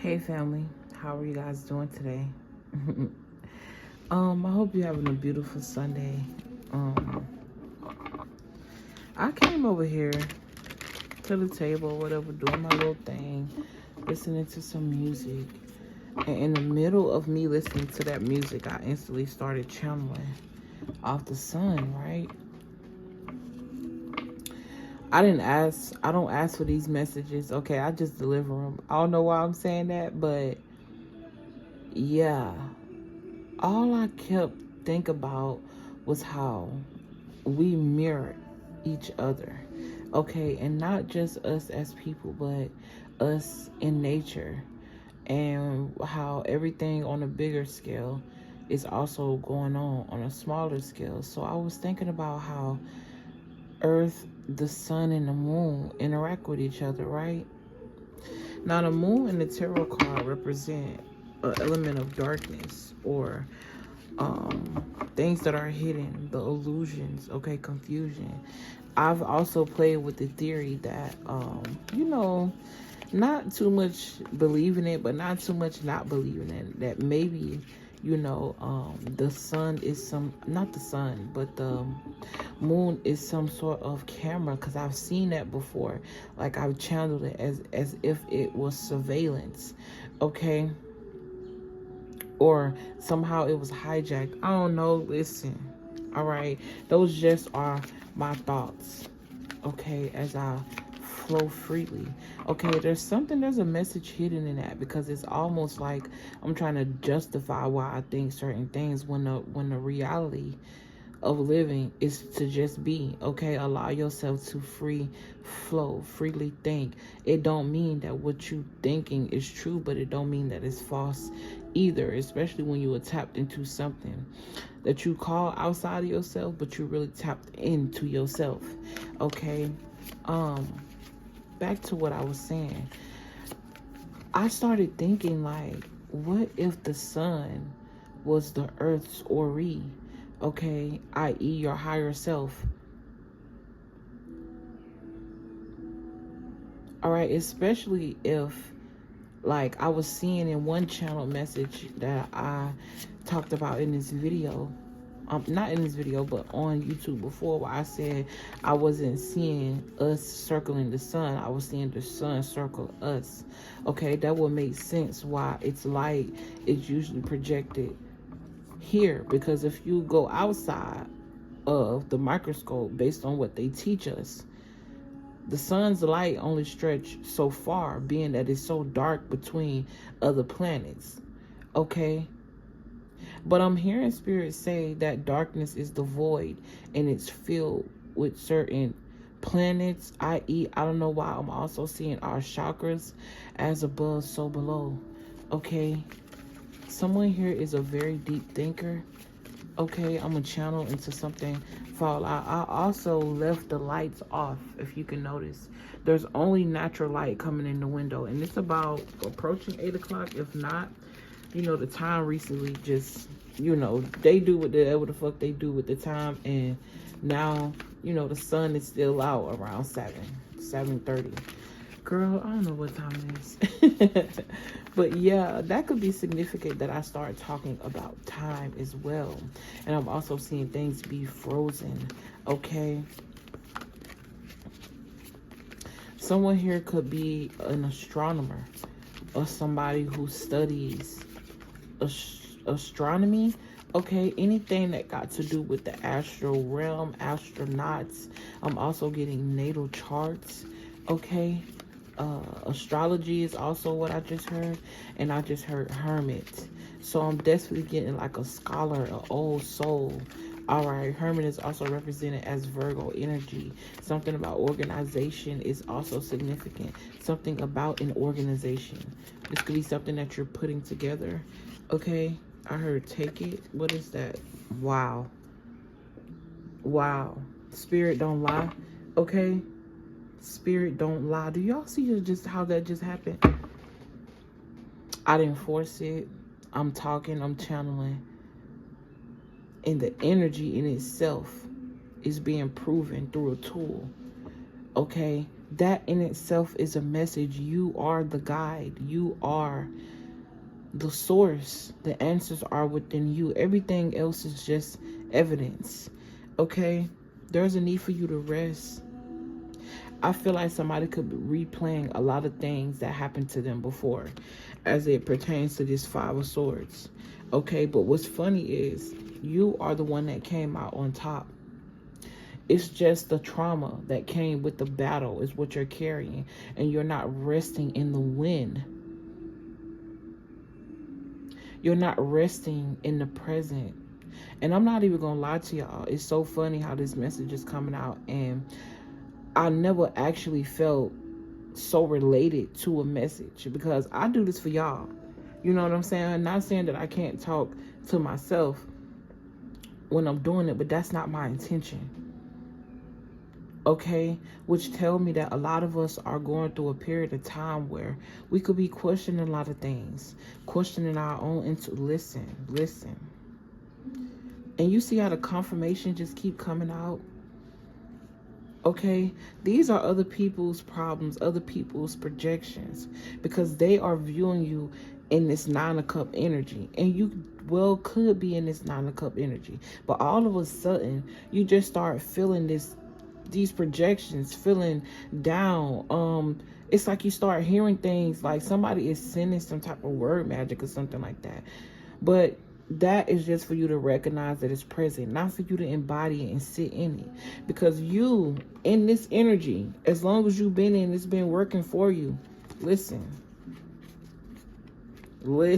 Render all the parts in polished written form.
Hey family, how are you guys doing today? I hope you're having a beautiful Sunday. I came over here to the table, whatever, doing my little thing, listening to some music. And in the middle of me listening to that music, I instantly started channeling off the sun, right? I don't ask for these messages, okay? I just deliver them. I don't know why I'm saying that, but yeah. All I kept thinking about was how we mirror each other, okay? And not just us as people, but us in nature, and how everything on a bigger scale is also going on a smaller scale. So I was thinking about how Earth, the sun, and the moon interact with each other, right? Now, the moon and the tarot card represent an element of darkness, or things that are hidden, the illusions, okay, confusion. I've also played with the theory that, not too much believing it, but not too much not believing it, that maybe, the sun is not the sun, but the moon is some sort of camera, because I've seen that before. Like, I've channeled it as if it was surveillance, okay? Or somehow it was hijacked. I don't know. Listen, all right, those just are my thoughts, okay, as I flow freely. Okay, there's a message hidden in that, because it's almost like I'm trying to justify why I think certain things, when the reality of living is to just be, okay? Allow yourself to freely think. It don't mean that what you thinking is true, but it don't mean that it's false either, especially when you are tapped into something that you call outside of yourself, but you really tapped into yourself, okay? Back to what I was saying. I started thinking, like, what if the sun was the earth's Ori, okay, i.e. your higher self? All right, especially if, like, I was seeing in one channel message that I talked about in this video, not in this video, but on YouTube before, where I said I wasn't seeing us circling the sun. I was seeing the sun circle us. Okay, that would make sense why its light is usually projected here, because if you go outside of the microscope, based on what they teach us, the sun's light only stretch so far, being that it's so dark between other planets, okay? But I'm hearing spirits say that darkness is the void, and it's filled with certain planets, i.e., I don't know why I'm also seeing our chakras, as above, so below, okay? Someone here is a very deep thinker, okay? I'm going to channel into something fall out. I also left the lights off, if you can notice. There's only natural light coming in the window, and it's about approaching 8 o'clock. If not, the time recently just, they do whatever the fuck they do with the time, and now, the sun is still out around 7:30. Girl, I don't know what time it is. But yeah, that could be significant that I start talking about time as well. And I'm also seeing things be frozen, okay? Someone here could be an astronomer, or somebody who studies astronomy, okay? Anything that got to do with the astral realm, astronauts. I'm also getting natal charts, okay? Astrology is also what I just heard, and I just heard hermit. So I'm definitely getting like a scholar, an old soul. All right, hermit is also represented as Virgo energy. Something about organization is also significant. Something about an organization. This could be something that you're putting together. Okay, I heard take it. What is that? Wow. Spirit don't lie. Okay. Spirit don't lie. Do y'all see just how that just happened? I didn't force it. I'm talking, I'm channeling. And the energy in itself is being proven through a tool. Okay? That in itself is a message. You are the guide. You are the source. The answers are within you. Everything else is just evidence. Okay? There's a need for you to rest. I feel like somebody could be replaying a lot of things that happened to them before as it pertains to this Five of Swords. Okay? But what's funny is you are the one that came out on top. It's just the trauma that came with the battle is what you're carrying, and you're not resting in the win. You're not resting in the present. And I'm not even gonna lie to y'all. It's so funny how this message is coming out, and I never actually felt so related to a message, because I do this for y'all. You know what I'm saying? I'm not saying that I can't talk to myself when I'm doing it, but that's not my intention. Okay, which tell me that a lot of us are going through a period of time where we could be questioning a lot of things, questioning our own listen. And you see how the confirmation just keep coming out. Okay, these are other people's problems, other people's projections, because they are viewing you in this Nine of Cup energy, and you could be in this Nine of Cup energy, but all of a sudden you just start feeling these projections, feeling down. It's like you start hearing things like somebody is sending some type of word magic or something like that. But that is just for you to recognize that it's present, not for you to embody it and sit in it. Because you, in this energy, as long as you've been in, it's been working for you. Listen, look.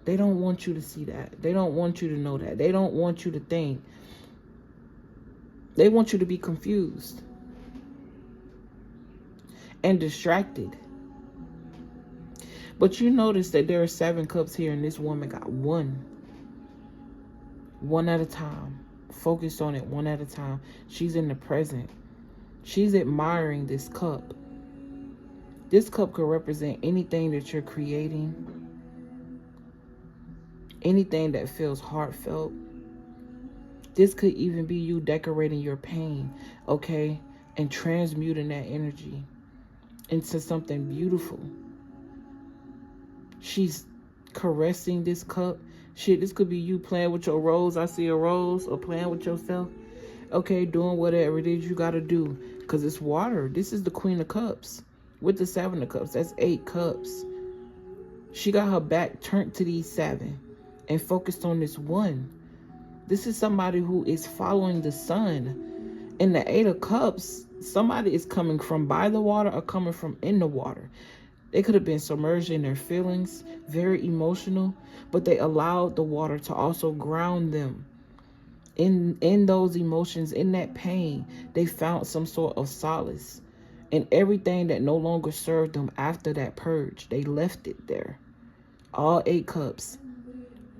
They don't want you to see that. They don't want you to know that. They don't want you to think. They want you to be confused and distracted. But you notice that there are 7 cups here, and this woman got one at a time. Focus on it one at a time. She's in the present. She's admiring this cup. This cup could represent anything that you're creating, anything that feels heartfelt. This could even be you decorating your pain, okay, and transmuting that energy into something beautiful. She's caressing this cup. Shit, this could be you playing with your rose. I see a rose, or playing with yourself. Okay, doing whatever it is you got to do, because it's water. This is the Queen of Cups with the 7 of Cups. That's 8 cups. She got her back turned to these 7 and focused on this one. This is somebody who is following the sun. In the 8 of Cups, somebody is coming from by the water or coming from in the water. They could have been submerged in their feelings, very emotional, but they allowed the water to also ground them. In those emotions, in that pain, they found some sort of solace. And everything that no longer served them after that purge, they left it there. All 8 cups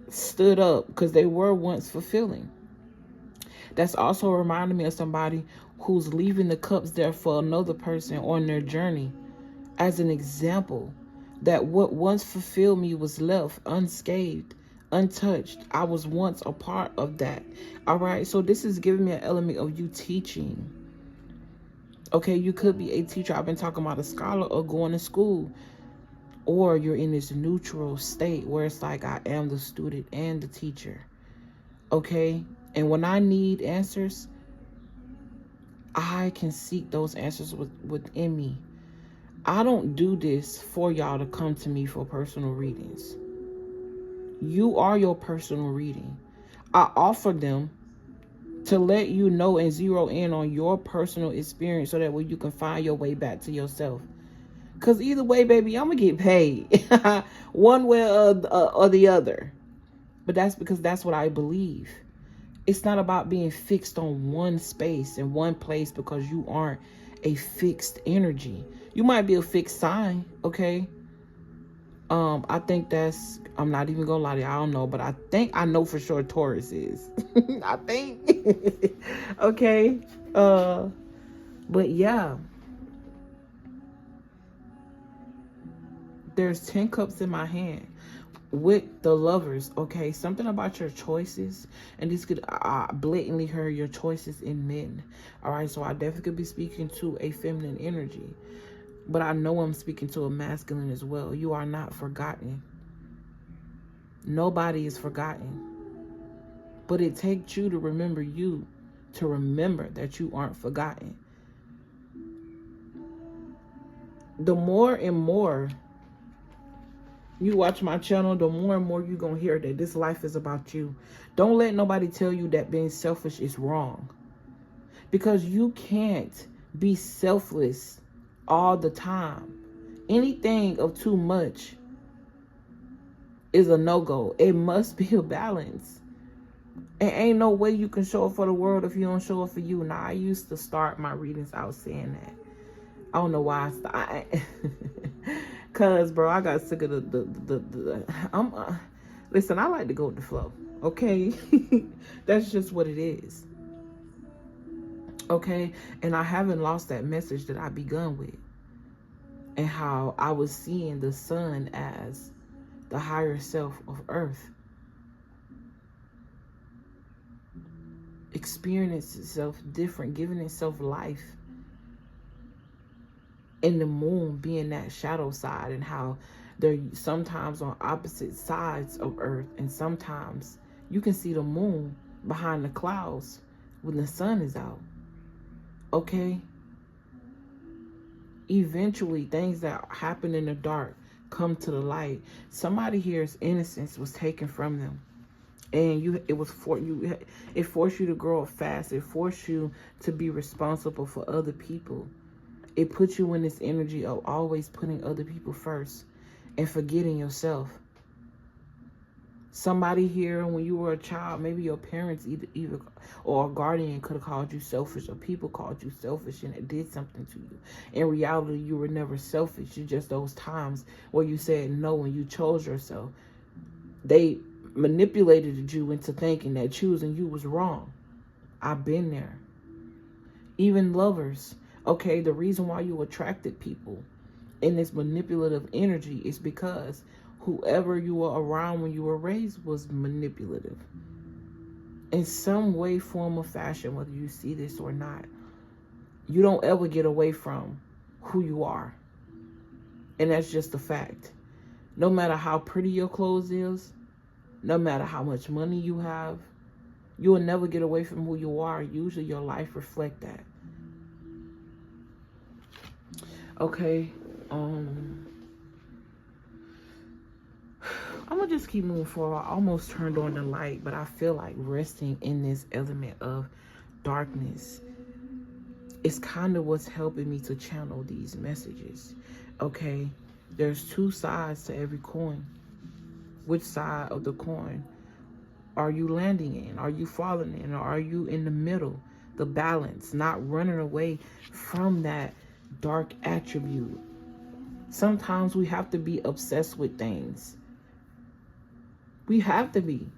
stood up because they were once fulfilling. That's also reminding me of somebody who's leaving the cups there for another person on their journey, as an example that what once fulfilled me was left unscathed, untouched. I was once a part of that. All right, so this is giving me an element of you teaching. Okay, you could be a teacher. I've been talking about a scholar, or going to school. Or you're in this neutral state where it's like, I am the student and the teacher. Okay? And when I need answers, I can seek those answers within me. I don't do this for y'all to come to me for personal readings. You are your personal reading. I offer them to let you know and zero in on your personal experience, so that way you can find your way back to yourself. Because either way, baby, I'm going to get paid. One way or the other. But that's because that's what I believe. It's not about being fixed on one space and one place, because you aren't a fixed energy. You might be a fixed sign, okay? I think that's, I'm not even going to lie to you, I don't know. But I think I know for sure Taurus is. I think. Okay? But yeah. There's 10 cups in my hand. with the lovers, okay? Something about your choices, and this could blatantly hurt your choices in men, all right? So I definitely could be speaking to a feminine energy, but I know I'm speaking to a masculine as well. You are not forgotten. Nobody is forgotten. But it takes you to remember you, to remember that you aren't forgotten. The more and more you watch my channel, the more and more you're going to hear that this life is about you. Don't let nobody tell you that being selfish is wrong. Because you can't be selfless all the time. Anything of too much is a no-go. It must be a balance. And ain't no way you can show up for the world if you don't show up for you. Now, I used to start my readings out saying that. I don't know why I started. Cause, bro, I got sick of listen, I like to go with the flow, okay? That's just what it is, okay? And I haven't lost that message that I begun with, and how I was seeing the sun as the higher self of earth, experiencing itself different, giving itself life, and the moon being that shadow side, and how they're sometimes on opposite sides of earth, and sometimes you can see the moon behind the clouds when the sun is out, okay? Eventually, things that happen in the dark come to the light. Somebody here's innocence was taken from them, and it forced you to grow up fast. It forced you to be responsible for other people. It puts you in this energy of always putting other people first and forgetting yourself. Somebody here, when you were a child, maybe your parents either or a guardian could have called you selfish, or people called you selfish, and it did something to you. In reality, you were never selfish. You just those times where you said no and you chose yourself. They manipulated you into thinking that choosing you was wrong. I've been there. Even lovers. Okay, the reason why you attracted people in this manipulative energy is because whoever you were around when you were raised was manipulative. In some way, form, or fashion, whether you see this or not, you don't ever get away from who you are. And that's just a fact. No matter how pretty your clothes is, no matter how much money you have, you will never get away from who you are. Usually your life reflects that. Okay, I'm gonna just keep moving forward. I almost turned on the light, but I feel like resting in this element of darkness is kind of what's helping me to channel these messages. Okay, there's two sides to every coin. Which side of the coin are you landing in? Are you falling in? Or are you in the middle? The balance, not running away from that dark attribute. Sometimes we have to be obsessed with things. We have to be.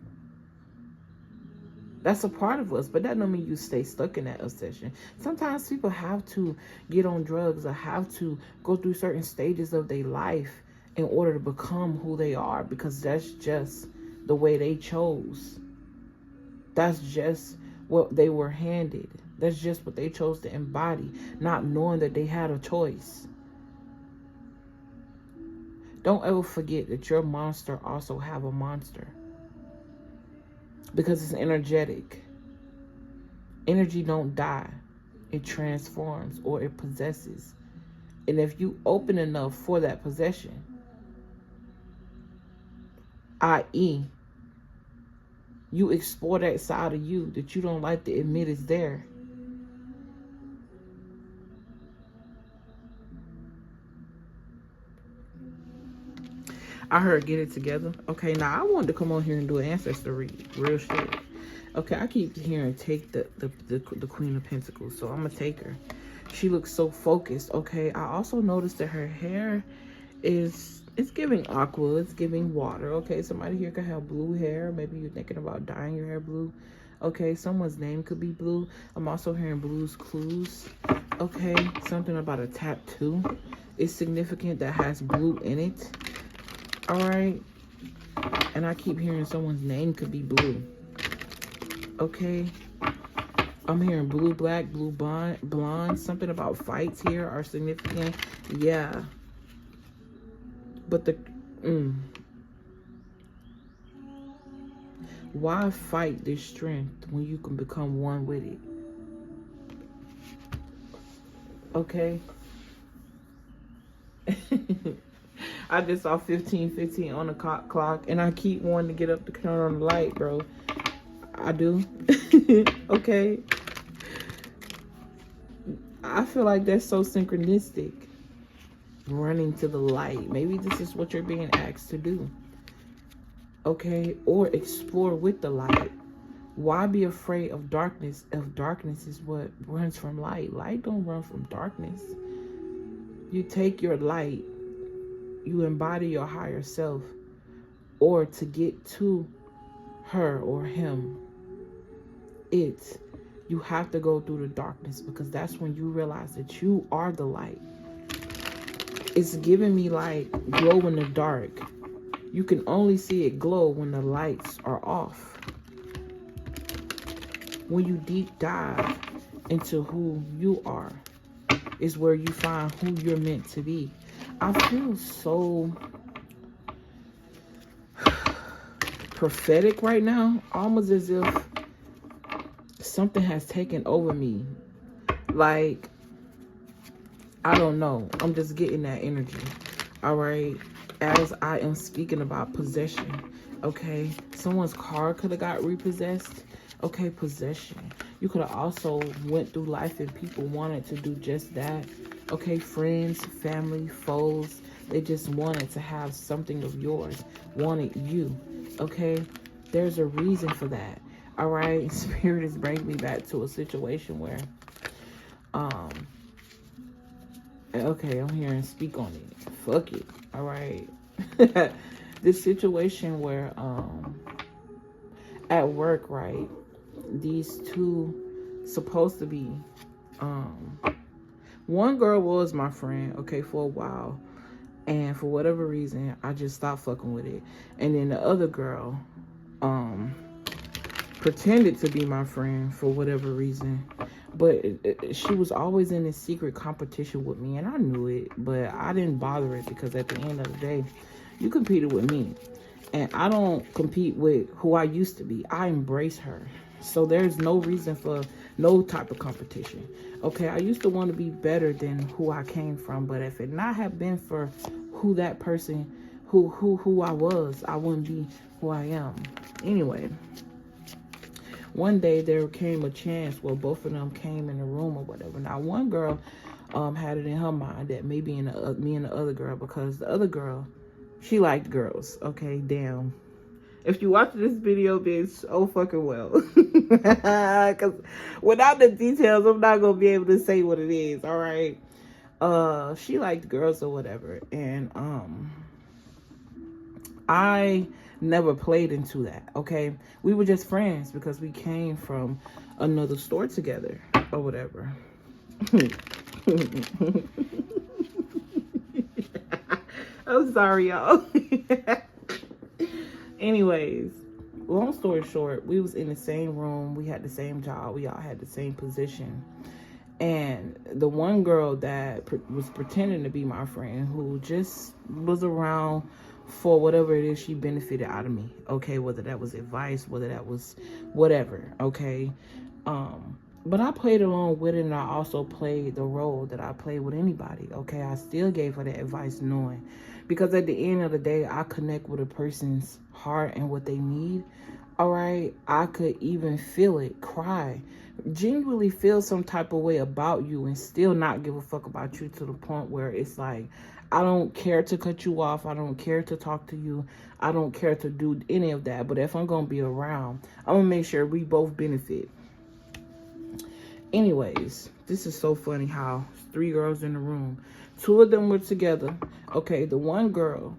That's a part of us, but that don't mean you stay stuck in that obsession. Sometimes people have to get on drugs or have to go through certain stages of their life in order to become who they are, because that's just the way they chose. That's just what they were handed. That's just what they chose to embody, not knowing that they had a choice. Don't ever forget that your monster also have a monster, because it's energetic. Energy don't die. It transforms, or it possesses. And if you open enough for that possession, i.e., you explore that side of you that you don't like to admit is there, I heard get it together. Okay, now I wanted to come on here and do an ancestor read. Real shit. Okay, I keep hearing take the Queen of Pentacles, so I'm gonna take her. She looks so focused. Okay, I also noticed that her hair it's giving aqua, it's giving water. Okay, somebody here could have blue hair. Maybe you're thinking about dyeing your hair blue. Okay, someone's name could be blue. I'm also hearing Blue's Clues. Okay, something about a tattoo is significant that has blue in it. All right, And I keep hearing someone's name could be blue. Okay. I'm hearing blue, black, blue, blonde. Something about fights here are significant. Yeah. But the... Why fight this strength when you can become one with it? Okay. I just saw 15:15 on the clock, and I keep wanting to get up to turn on the light, bro. I do. Okay. I feel like that's so synchronistic. Running to the light. Maybe this is what you're being asked to do. Okay. Or explore with the light. Why be afraid of darkness if darkness is what runs from light? Light don't run from darkness. You take your light, you embody your higher self, or to get to her or him, you have to go through the darkness, because that's when you realize that you are the light. It's giving me like glow in the dark. You can only see it glow when the lights are off. When you deep dive into who you are, is where you find who you're meant to be. I feel so prophetic right now, almost as if something has taken over me. Like, I don't know. I'm just getting that energy. All right. As I am speaking about possession. Okay. Someone's car could have got repossessed. Okay. Possession. You could have also went through life and people wanted to do just that. Okay. Friends, family, foes. They just wanted to have something of yours. Wanted you. Okay. There's a reason for that. All right. Spirit is bringing me back to a situation where, okay, I'm hearing speak on it. Fuck it. All right. This situation where, at work, right? These two supposed to be, one girl was my friend, okay, for a while. And for whatever reason, I just stopped fucking with it. And then the other girl, pretended to be my friend for whatever reason. But she was always in this secret competition with me, and I knew it, but I didn't bother it, because at the end of the day, you competed with me, and I don't compete with who I used to be. I embrace her, so there's no reason for no type of competition. Okay, I used to want to be better than who I came from, but if it not have been for who that person, who I was, I wouldn't be who I am. Anyway. One day there came a chance where both of them came in the room or whatever. Now one girl had it in her mind that maybe me and the other girl, because the other girl, she liked girls. Okay, damn. If you watch this video, bitch, oh fucking well. Because without the details, I'm not going to be able to say what it is, all right? She liked girls or whatever. And I never played into that, okay? We were just friends because we came from another store together or whatever. I'm sorry, y'all. Anyways, long story short, we was in the same room. We had the same job. We all had the same position. And the one girl that was pretending to be my friend, who just was around for whatever it is she benefited out of me, okay, whether that was advice, whether that was whatever, okay, but I played along with it, and I also played the role that I played with anybody, okay. I still gave her that advice, knowing, because at the end of the day, I connect with a person's heart and what they need, all right. I could even feel it, cry, genuinely feel some type of way about you, and still not give a fuck about you, to the point where it's like, I don't care to cut you off. I don't care to talk to you. I don't care to do any of that. But if I'm going to be around, I'm going to make sure we both benefit. Anyways, this is so funny how 3 girls in the room. 2 of them were together. Okay, the one girl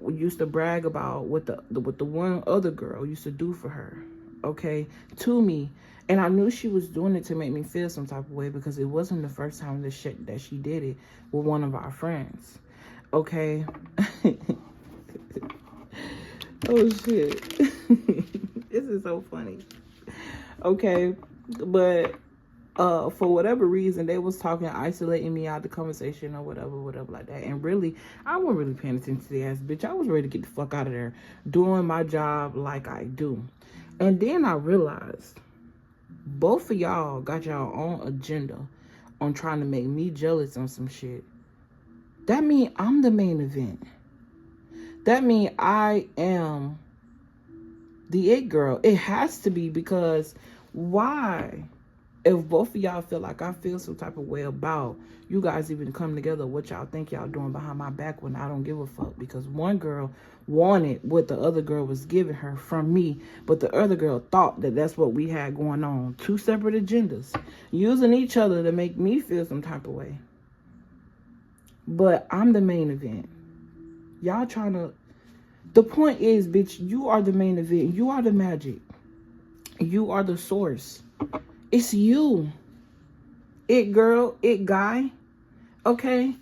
used to brag about what the one other girl used to do for her. Okay, to me. And I knew she was doing it to make me feel some type of way, because it wasn't the first time that she did it with one of our friends. Okay. Oh shit. This is so funny. Okay, but for whatever reason they was talking, isolating me out the conversation or whatever like that. And really, I wasn't really paying attention to the ass bitch. I was ready to get the fuck out of there, doing my job like I do. And then I realized both of y'all got y'all own agenda on trying to make me jealous on some shit. That mean I'm the main event. That mean I am the it girl. It has to be, because why? If both of y'all feel like I feel some type of way about you guys even come together, what y'all think y'all doing behind my back when I don't give a fuck? Because one girl wanted what the other girl was giving her from me, but the other girl thought that that's what we had going on. Two separate agendas, using each other to make me feel some type of way. But I'm the main event. Y'all trying to... The point is, bitch, you are the main event. You are the magic. You are the source. It's you. It girl, it guy. Okay?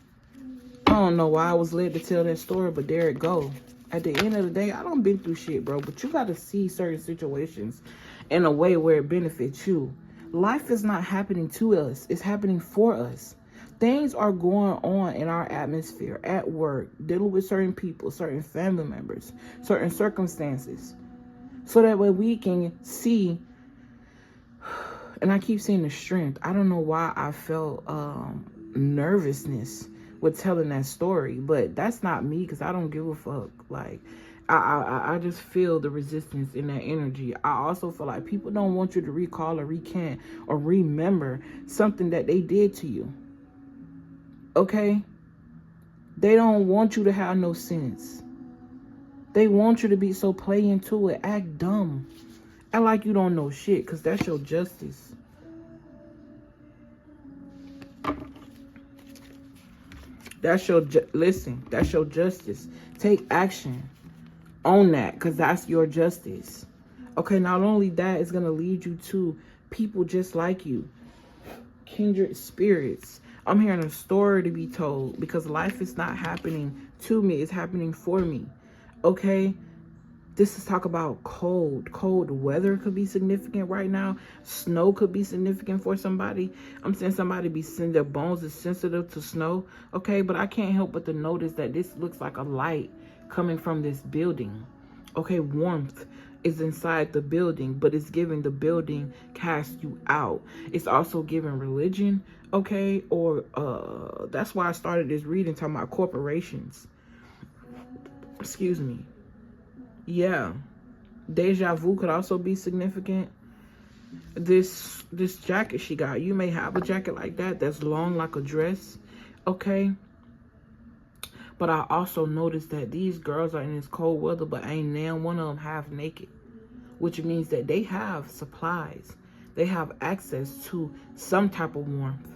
I don't know why I was led to tell that story, but there it go. At the end of the day, I don't been through shit, bro. But you got to see certain situations in a way where it benefits you. Life is not happening to us. It's happening for us. Things are going on in our atmosphere, at work, dealing with certain people, certain family members, certain circumstances. So that way we can see, and I keep saying the strength. I don't know why I felt nervousness with telling that story, but that's not me, because I don't give a fuck. Like, I just feel the resistance in that energy. I also feel like people don't want you to recall or recant or remember something that they did to you. Okay? They don't want you to have no sense. They want you to be so play into it, act dumb. Act like you don't know shit, because that's your justice. That's your, listen, that's your justice. Take action on that, because that's your justice. Okay, not only that, it's going to lead you to people just like you. Kindred spirits. I'm hearing a story to be told, because life is not happening to me. It's happening for me. Okay? This is talk about cold. Cold weather could be significant right now. Snow could be significant for somebody. I'm saying somebody their bones is sensitive to snow. Okay, but I can't help but to notice that this looks like a light coming from this building. Okay, warmth is inside the building, but it's giving the building cast you out. It's also giving religion, okay? Or that's why I started this reading talking about corporations. Excuse me. Yeah. Deja vu could also be significant. This jacket she got, you may have a jacket like that that's long like a dress, okay? But I also noticed that these girls are in this cold weather, but ain't now one of them half naked, which means that they have supplies. They have access to some type of warmth.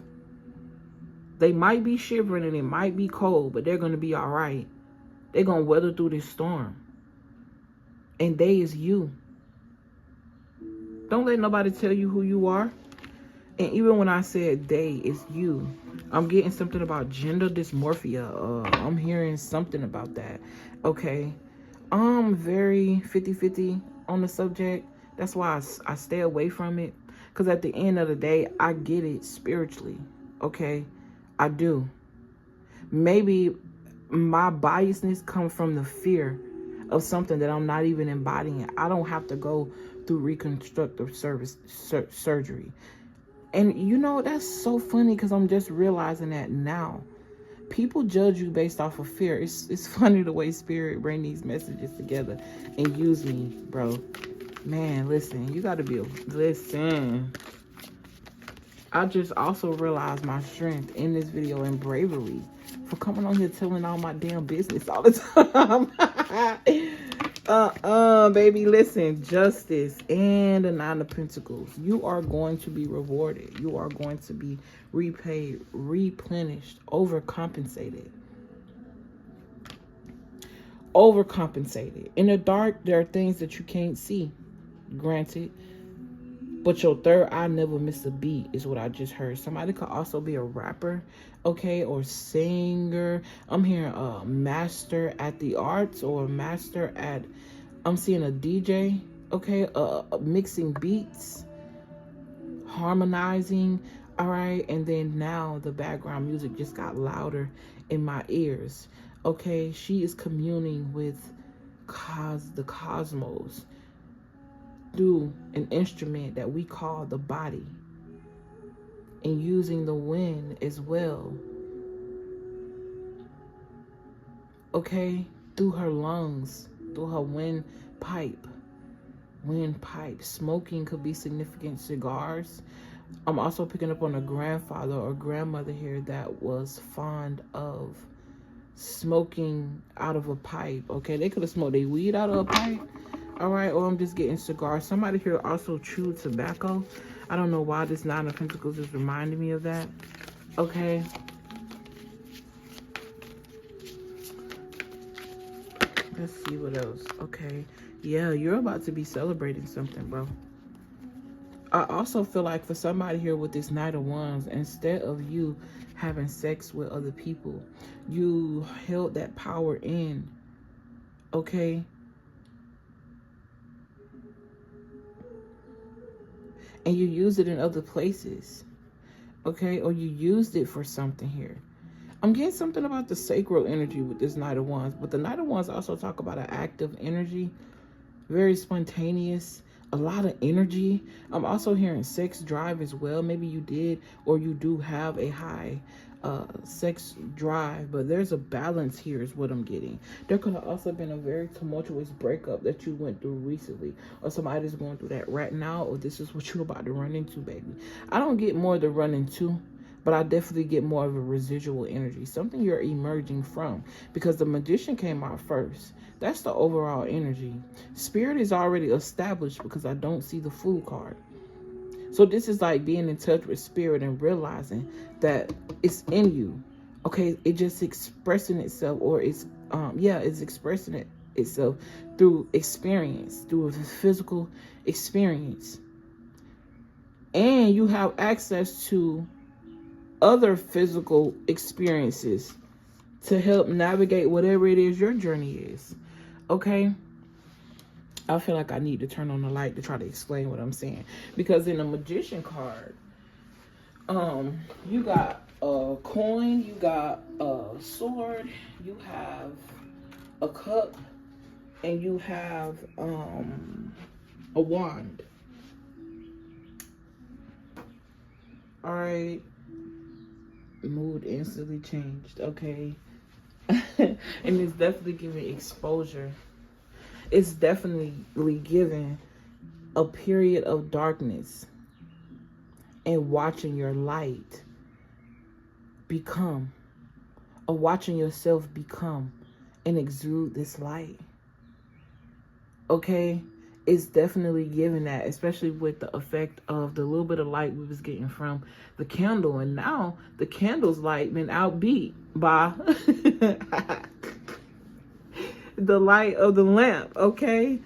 They might be shivering and it might be cold, but they're going to be all right. They're going to weather through this storm. And they is you. Don't let nobody tell you who you are. And even when I said they, it's you. I'm getting something about gender dysmorphia. I'm hearing something about that. Okay. I'm very 50-50 on the subject. That's why I stay away from it. Because at the end of the day, I get it spiritually. Okay. I do. Maybe my biasness comes from the fear of something that I'm not even embodying. I don't have to go through reconstructive surgery. And you know, that's so funny, because I'm just realizing that now. People judge you based off of fear. It's funny the way spirit bring these messages together and use me, bro. Man, listen, you gotta be listen. I just also realized my strength in this video and bravery for coming on here telling all my damn business all the time. Baby, listen, justice and the Nine of Pentacles. You are going to be rewarded. You are going to be repaid, replenished, overcompensated. Overcompensated. In the dark, there are things that you can't see, granted. But your third eye never miss a beat is what I just heard. Somebody could also be a rapper, okay, or singer. I'm hearing a master at the arts or a master at I'm seeing a DJ, okay, mixing beats, harmonizing, all right, and then now the background music just got louder in my ears, okay. She is communing with the cosmos through an instrument that we call the body, and using the wind as well, okay, through her lungs, through her windpipe. Smoking could be significant. Cigars. I'm also picking up on a grandfather or grandmother here that was fond of smoking out of a pipe, okay. They could have smoked their weed out of a pipe, all right, or I'm just getting cigars. Somebody here also chewed tobacco. I don't know why this Nine of Pentacles is reminding me of that, okay. Let's see what else. Okay, yeah, you're about to be celebrating something, bro. I also feel like for somebody here with this Knight of Wands, instead of you having sex with other people, you held that power in, okay? And you use it in other places, okay? Or you used it for something here. I'm getting something about the sacral energy with this Knight of Wands, but the Knight of Wands also talk about an active energy, very spontaneous, a lot of energy. I'm also hearing sex drive as well. Maybe you did or you do have a high sex drive, but there's a balance here is what I'm getting. There could have also been a very tumultuous breakup that you went through recently, or somebody's going through that right now, or this is what you're about to run into, baby. I don't get more to run into, but I definitely get more of a residual energy, something you're emerging from, because the Magician came out first. That's the overall energy. Spirit is already established because I don't see the Fool card. So this is like being in touch with Spirit and realizing that it's in you. Okay, it just expressing itself, or it's it's expressing itself through experience, through a physical experience. And you have access to other physical experiences to help navigate whatever it is your journey is, okay. I feel like I need to turn on the light to try to explain what I'm saying, because in the Magician card, you got a coin, you got a sword, you have a cup, and you have a wand. All right. Mood instantly changed, okay. And it's definitely giving exposure. It's definitely giving a period of darkness and watching your light become, or watching yourself become and exude this light, okay. It's definitely giving that, especially with the effect of the little bit of light we was getting from the candle. And now the candle's light been outbeat by the light of the lamp, okay.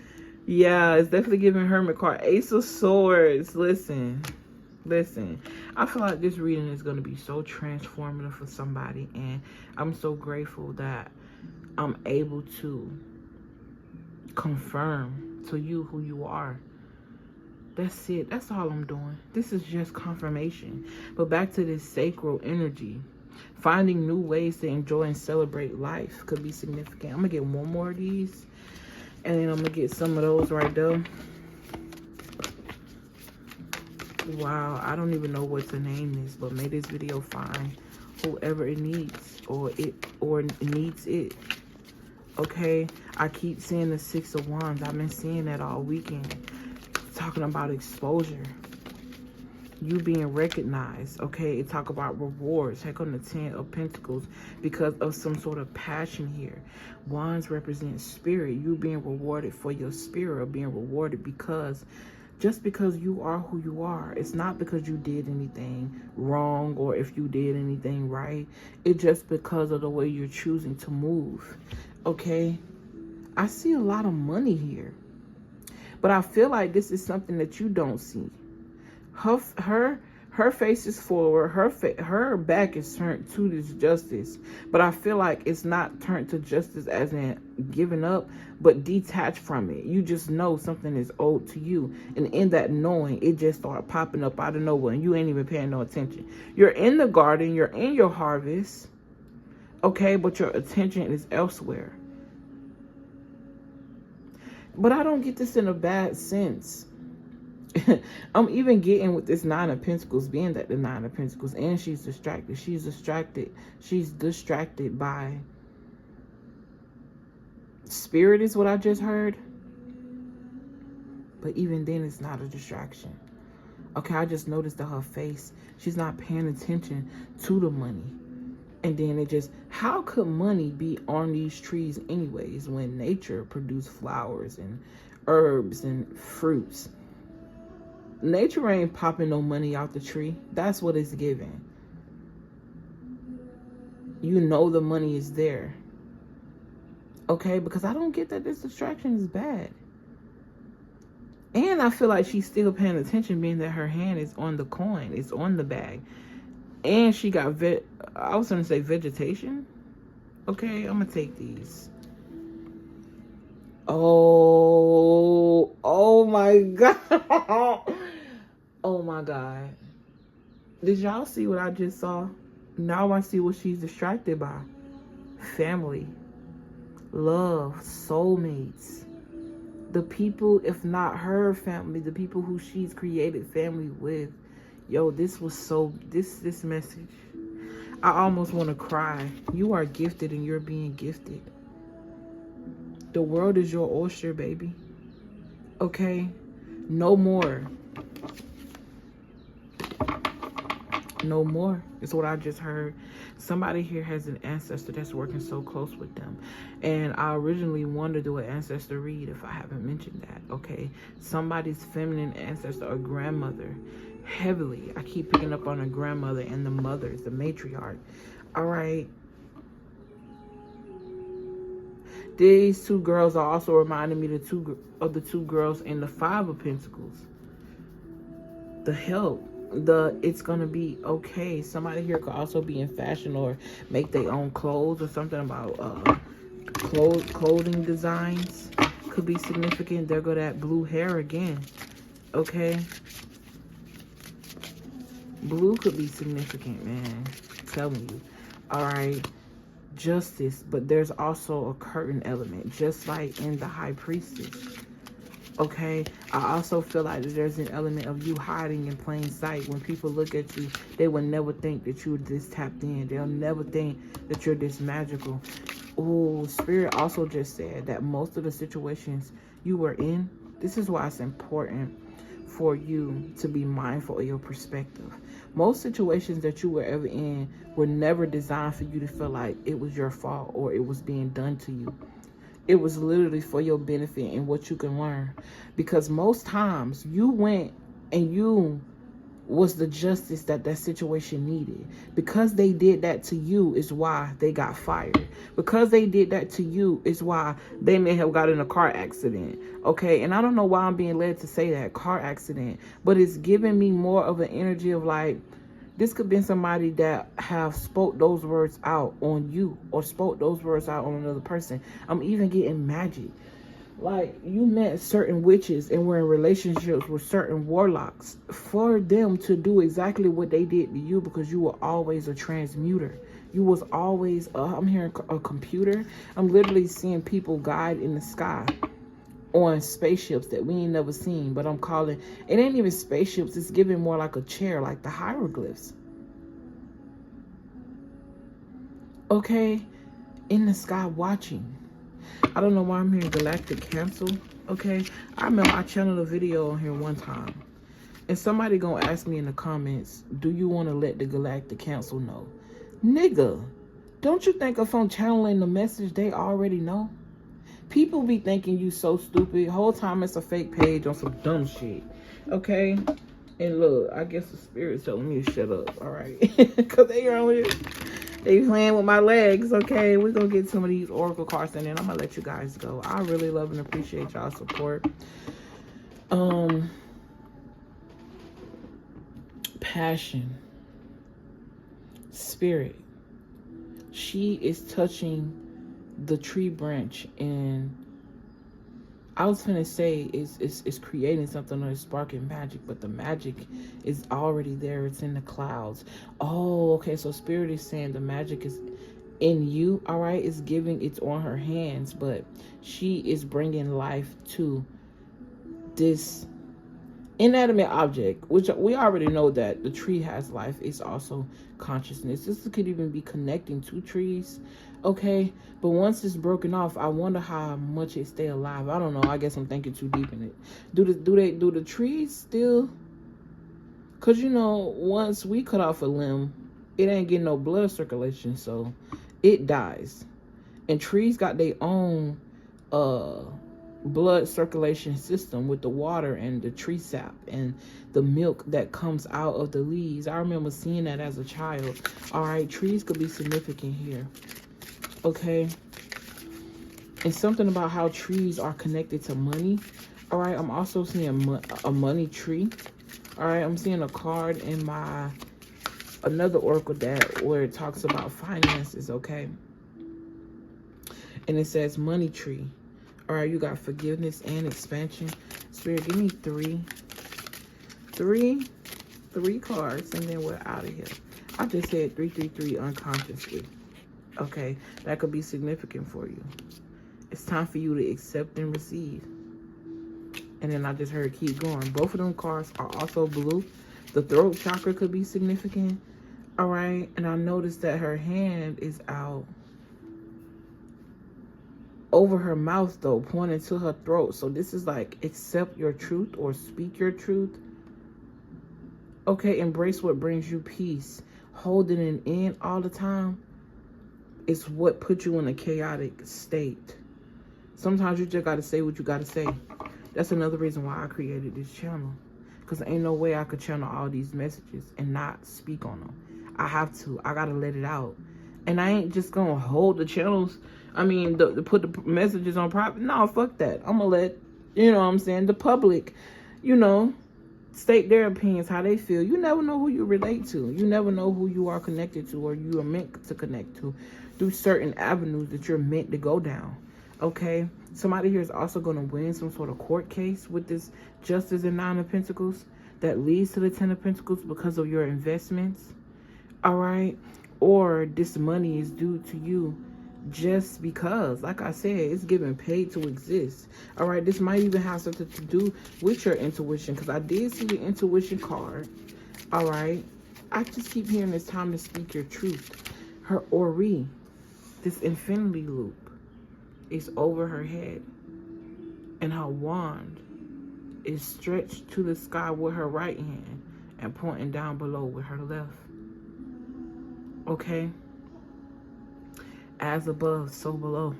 Yeah, it's definitely giving Hermit card. Ace of Swords. Listen, I feel like this reading is going to be so transformative for somebody, and I'm so grateful that I'm able to confirm to you who you are. That's it. That's all I'm doing. This is just confirmation. But back to this sacral energy. Finding new ways to enjoy and celebrate life could be significant. I'm going to get one more of these, and then I'm going to get some of those right there. Wow, I don't even know what to name this, but may this video find whoever it needs, or it needs it. Okay, I keep seeing the Six of Wands. I've been seeing that all weekend. Talking about exposure. You being recognized, okay? It talk about rewards. Heck, on the 10 of Pentacles, because of some sort of passion here. Wands represent spirit. You being rewarded for your spirit, or being rewarded because, just because you are who you are. It's not because you did anything wrong, or if you did anything right. It's just because of the way you're choosing to move, okay? I see a lot of money here, but I feel like this is something that you don't see. Her Her face is forward. Her back is turned to this justice. But I feel like it's not turned to justice as in giving up, but detached from it. You just know something is owed to you. And in that knowing, it just started popping up out of nowhere. And you ain't even paying no attention. You're in the garden. You're in your harvest. Okay, but your attention is elsewhere. But I don't get this in a bad sense. I'm even getting with this Nine of Pentacles, being that the Nine of Pentacles, and she's distracted. She's distracted by spirit is what I just heard. But even then, it's not a distraction. Okay, I just noticed that her face, she's not paying attention to the money. And then it just, how could money be on these trees anyways when nature produced flowers and herbs and fruits? Nature ain't popping no money out the tree. That's what it's giving. You know the money is there. Okay, because I don't get that this distraction is bad. And I feel like she's still paying attention, being that her hand is on the coin. It's on the bag. And she got, I was going to say vegetation. Okay, I'm going to take these. Oh my God. Oh my God. Did y'all see what I just saw? Now I see what she's distracted by. Family, love, soulmates. The people, if not her family, the people who she's created family with. Yo, this was so, this message. I almost want to cry. You are gifted and you're being gifted. The world is your oyster, baby. Okay? No more. No more. It's what I just heard. Somebody here has an ancestor that's working so close with them. And I originally wanted to do an ancestor read if I haven't mentioned that. Okay? Somebody's feminine ancestor or grandmother. Heavily. I keep picking up on a grandmother and the mothers, the matriarch. All right. These two girls are also reminding me of the two girls in the Five of Pentacles. The help. It's gonna be okay. Somebody here could also be in fashion or make their own clothes or something about clothing designs. Could be significant. There go that blue hair again. Okay. Blue could be significant, man. I'm telling you. All right. Justice, but there's also a curtain element, just like in the High Priestess. Okay, I also feel like there's an element of you hiding in plain sight. When people look at you, they will never think that you're this tapped in. They'll never think that you're this magical. Oh, Spirit also just said that most of the situations you were in, this is why it's important for you to be mindful of your perspective. Most situations that you were ever in were never designed for you to feel like it was your fault or it was being done to you. It was literally for your benefit and what you can learn. Because most times you went and you was the justice that situation needed. Because they did that to you is why they got fired. Because they did that to you is why they may have got in a car accident. Okay, and I don't know why I'm being led to say that, car accident. But it's giving me more of an energy of like, this could be somebody that have spoke those words out on you or spoke those words out on another person. I'm even getting magic. Like, you met certain witches and were in relationships with certain warlocks for them to do exactly what they did to you because you were always a transmuter. You was always, I'm hearing a computer. I'm literally seeing people guide in the sky on spaceships that we ain't never seen. But I'm calling, it ain't even spaceships. It's giving more like a chair, like the hieroglyphs. Okay? In the sky watching. I don't know why I'm hearing galactic cancel. Okay, I remember I channeled a video on here one time and somebody gonna ask me in the comments, do you want to let the galactic council know? Nigga, don't you think if I'm channeling the message they already know? People be thinking you so stupid. Whole time it's a fake page on some dumb shit. Okay, and look, I guess the spirit's telling me to shut up. All right, because they playing with my legs. Okay, we're gonna get some of these oracle cards and then I'm gonna let you guys go. I really love and appreciate y'all's support. passion, spirit. She is touching the tree branch, and I was gonna say it's creating something or sparking magic, but the magic is already there. It's in the clouds. Oh, okay. So spirit is saying the magic is in you. All right, it's giving. It's on her hands, but she is bringing life to this inanimate object, which we already know that the tree has life. It's also consciousness. This could even be connecting two trees, okay? But once it's broken off, I wonder how much it stay alive. I don't know. I guess I'm thinking too deep in it. Do the trees still? Cause you know, once we cut off a limb, it ain't getting no blood circulation, so it dies. And trees got their own blood circulation system with the water and the tree sap and the milk that comes out of the leaves. I remember seeing that as a child. All right, trees could be significant here, okay? And something about how trees are connected to money. All right, I'm also seeing a money tree. All right, I'm seeing a card in my another oracle deck where it talks about finances, okay? And it says money tree. All right, you got forgiveness and expansion. Spirit, give me three cards, and then we're out of here. I just said 333 unconsciously. Okay, that could be significant for you. It's time for you to accept and receive. And then I just heard keep going. Both of them cards are also blue. The throat chakra could be significant. All right, and I noticed that her hand is out over her mouth though, pointing to her throat. So this is like accept your truth or speak your truth. Okay, embrace what brings you peace. Holding it in all the time is what puts you in a chaotic state. Sometimes you just got to say what you got to say. That's another reason why I created this channel, because there ain't no way I could channel all these messages and not speak on them. I have to. I got to let it out. And I ain't just going to hold the channels. I mean, to put the messages on private. No, fuck that. I'm going to let, you know what I'm saying, the public, you know, state their opinions, how they feel. You never know who you relate to. You never know who you are connected to or you are meant to connect to through certain avenues that you're meant to go down. Okay? Somebody here is also going to win some sort of court case with this Justice and Nine of Pentacles that leads to the Ten of Pentacles because of your investments. All right? Or this money is due to you just because, like I said, it's given paid to exist. All right, this might even have something to do with your intuition, because I did see the intuition card. All right, I just keep hearing it's time to speak your truth. Her Ori, this infinity loop, is over her head, and her wand is stretched to the sky with her right hand and pointing down below with her left. Okay? As above, so below.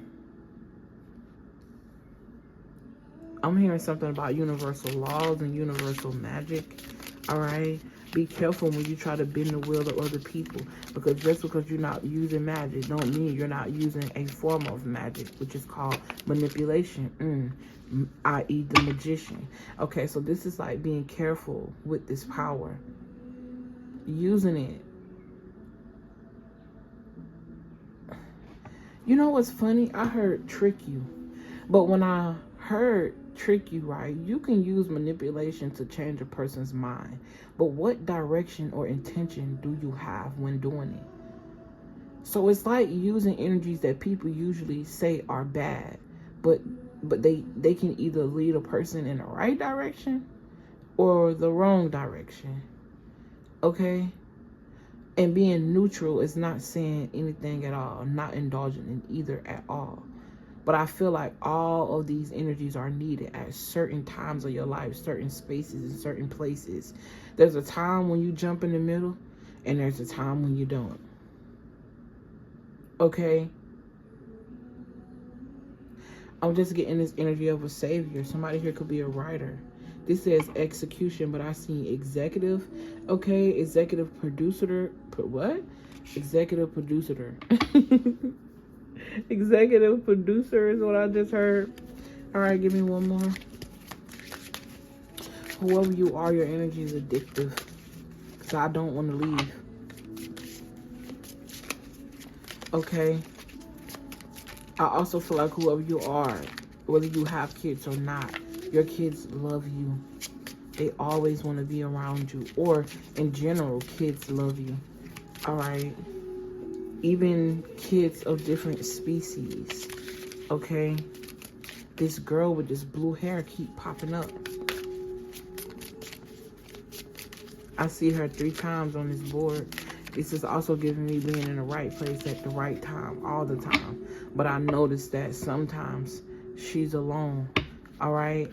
I'm hearing something about universal laws and universal magic. All right? Be careful when you try to bend the will of other people, because just because you're not using magic don't mean you're not using a form of magic, which is called manipulation, i.e. the magician. Okay, so this is like being careful with this power. Using it. You know what's funny? I heard trick you. But when I heard trick you, right, you can use manipulation to change a person's mind. But what direction or intention do you have when doing it? So it's like using energies that people usually say are bad. But they can either lead a person in the right direction or the wrong direction. Okay? And being neutral is not saying anything at all, not indulging in either at all. But I feel like all of these energies are needed at certain times of your life, certain spaces and certain places. There's a time when you jump in the middle, and there's a time when you don't. Okay? I'm just getting this energy of a savior. Somebody here could be a writer. This says execution, but I see executive. Okay, executive producer. What? Executive producer. Executive producer is what I just heard. All right, give me one more. Whoever you are, your energy is addictive. So I don't want to leave. Okay? I also feel like whoever you are, whether you have kids or not, your kids love you. They always want to be around you. Or, in general, kids love you. Alright? Even kids of different species. Okay? This girl with this blue hair keep popping up. I see her 3 times on this board. This is also giving me being in the right place at the right time, all the time. But I noticed that sometimes she's alone. All right?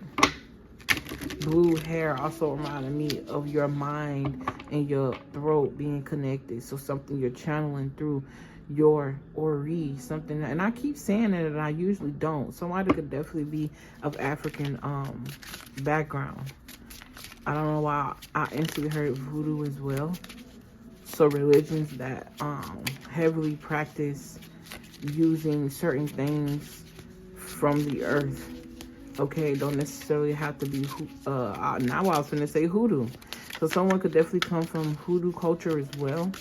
Blue hair also reminded me of your mind and your throat being connected. So something you're channeling through your Ori, something that, and I keep saying it and I usually don't. Somebody could definitely be of African background. I don't know why I instantly heard voodoo as well. So religions that heavily practice using certain things from the earth. Okay, don't necessarily have to be, now I was going to say hoodoo. So someone could definitely come from hoodoo culture as well.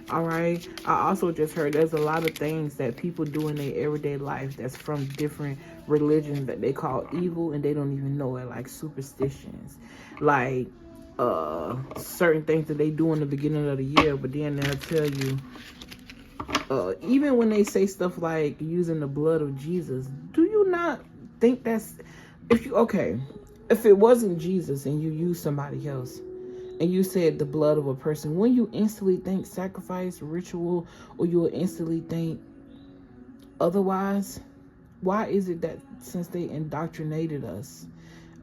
All right. I also just heard there's a lot of things that people do in their everyday life that's from different religions that they call evil and they don't even know it, like superstitions. Like certain things that they do in the beginning of the year, but then they'll tell you, even when they say stuff like using the blood of Jesus, do you not think that's, if it wasn't Jesus and you use somebody else, and you said the blood of a person, when you instantly think sacrifice, ritual, or you will instantly think otherwise? Why is it that since they indoctrinated us,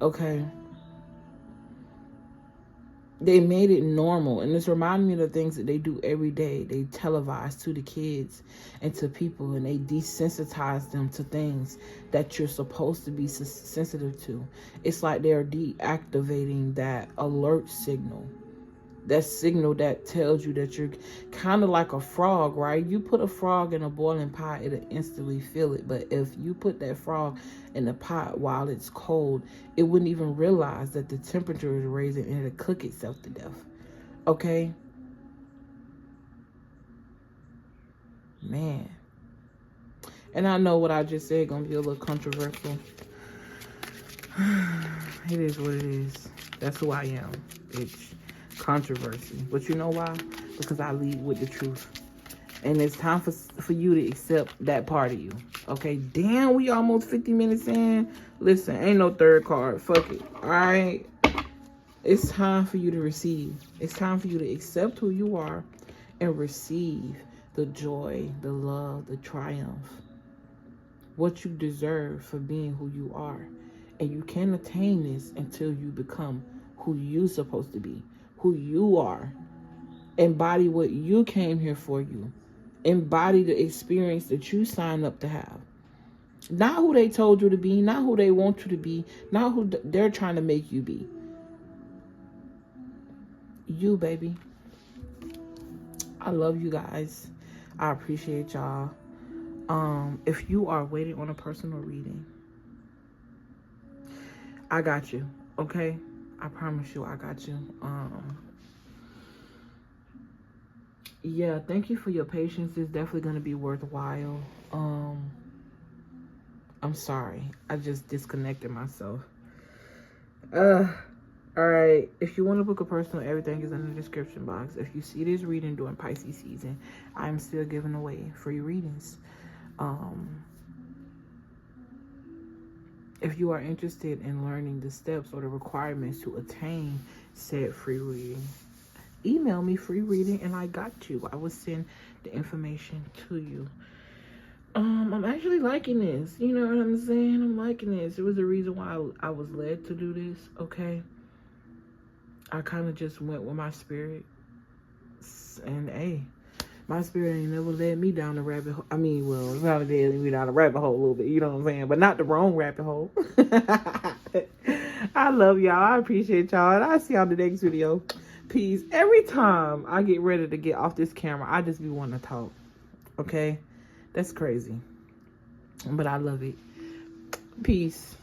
okay, they made it normal? And this reminded me of the things that they do every day. They televise to the kids and to people, and they desensitize them to things that you're supposed to be sensitive to. It's like they're deactivating that alert signal. That signal that tells you that you're kind of like a frog, right? You put a frog in a boiling pot, it'll instantly feel it. But if you put that frog in the pot while it's cold, it wouldn't even realize that the temperature is raising and it'll cook itself to death. Okay? Man. And I know what I just said gonna be a little controversial. It is what it is. That's who I am, bitch. Controversy. But you know why? Because I lead with the truth. And it's time for you to accept that part of you. Okay? Damn, we almost 50 minutes in. Listen, ain't no third card. Fuck it. Alright? It's time for you to receive. It's time for you to accept who you are and receive the joy, the love, the triumph. What you deserve for being who you are. And you can't attain this until you become who you're supposed to be. Who you are. Embody what you came here for you. Embody the experience that you signed up to have. Not who they told you to be. Not who they want you to be. Not who they're trying to make you be. You, baby. I love you guys. I appreciate y'all. If you are waiting on a personal reading, I got you. Okay? I promise you I got you. Yeah, thank you for your patience. It's definitely going to be worthwhile. I'm sorry. I just disconnected myself. Alright. If you want to book a personal, everything is in the description box. If you see this reading during Pisces season, I'm still giving away free readings. If you are interested in learning the steps or the requirements to attain said free reading, email me free reading and I got you. I will send the information to you. I'm actually liking this. You know what I'm saying? I'm liking this. It was the reason why I was led to do this, okay? I kind of just went with my spirit. And, hey, my spirit ain't never led me down the rabbit hole. I mean, well, it probably led me down the rabbit hole a little bit, you know what I'm saying? But not the wrong rabbit hole. I love y'all. I appreciate y'all. And I'll see y'all in the next video. Peace. Every time I get ready to get off this camera, I just be wanting to talk. Okay? That's crazy. But I love it. Peace.